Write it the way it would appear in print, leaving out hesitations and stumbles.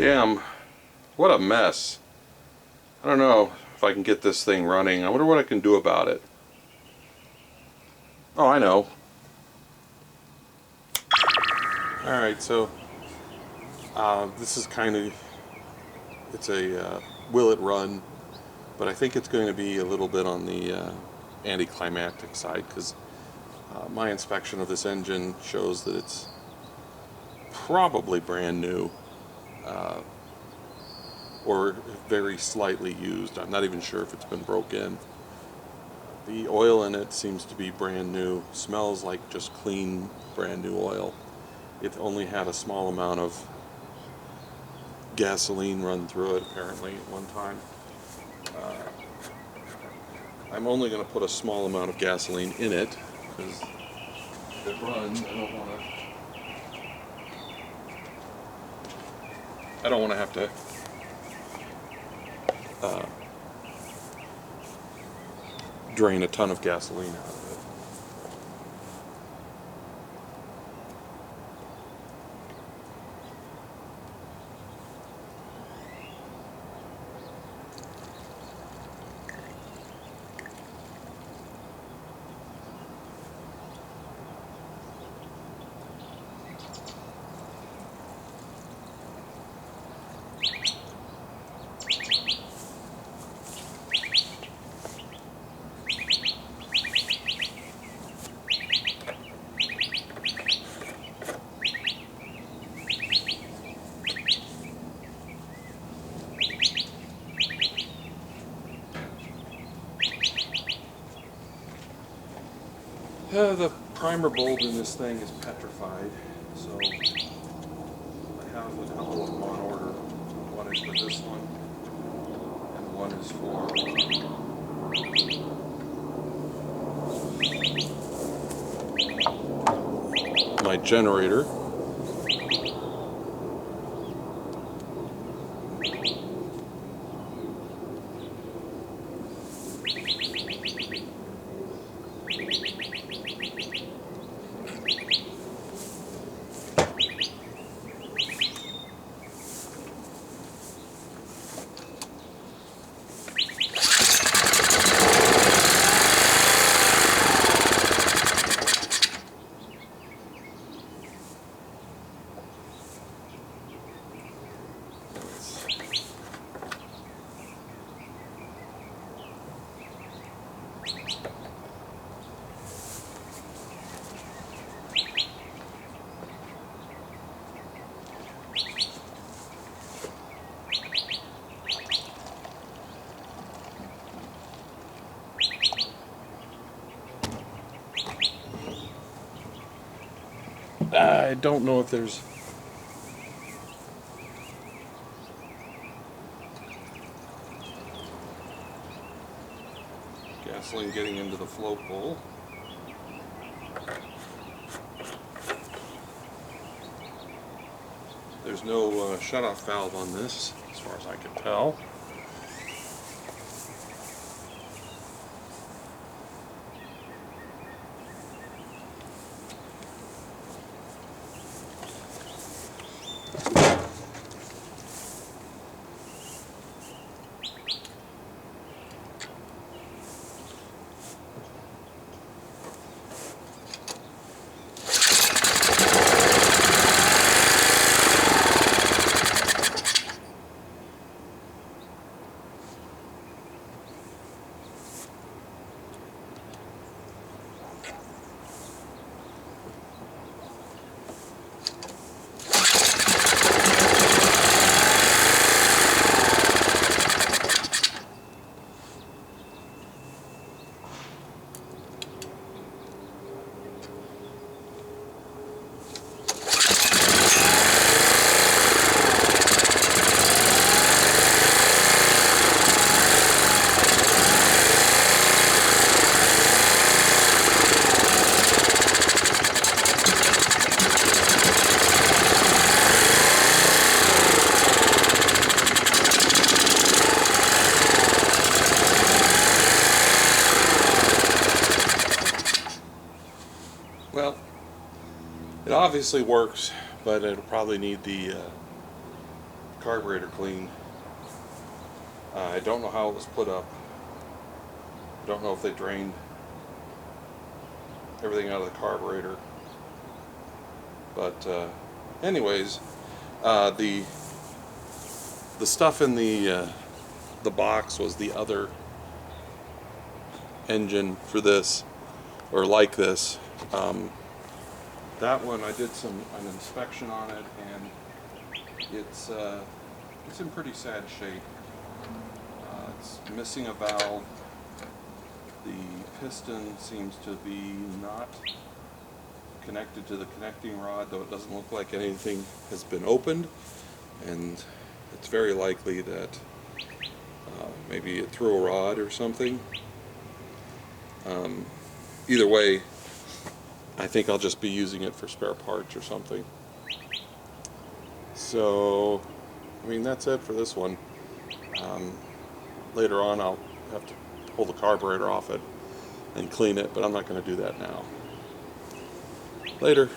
Damn, what a mess. I don't know if I can get this thing running. I wonder what I can do about it. Oh, I know. Alright, so this is kind of, it's a will it run, but I think it's going to be a little bit on the anticlimactic side, because my inspection of this engine shows that it's probably brand new, or very slightly used. I'm not even sure if it's been broke in. The oil in it seems to be brand new, smells like just clean brand new oil. It only had a small amount of gasoline run through it apparently at one time. I'm only going to put a small amount of gasoline in it because if it runs, I don't want to have to drain a ton of gasoline out of it. The primer bulb in this thing is petrified, so I have a couple of them on order. One is for this one, and one is for my generator. I don't know if there's gasoline getting into the float bowl. There's no shutoff valve on this, as far as I can tell. Well, it obviously works, but it'll probably need the carburetor clean. I don't know how it was put up. Don't know if they drained everything out of the carburetor. But anyways, the stuff in the box was the other engine for this, or like this. That one I did an inspection on it, and it's in pretty sad shape. It's missing a valve. The piston seems to be not connected to the connecting rod, though it doesn't look like anything has been opened, and it's very likely that maybe it threw a rod or something. Either way, I think I'll just be using it for spare parts or something. So, I mean, that's it for this one. Later on I'll have to pull the carburetor off it and clean it, but I'm not going to do that now. Later.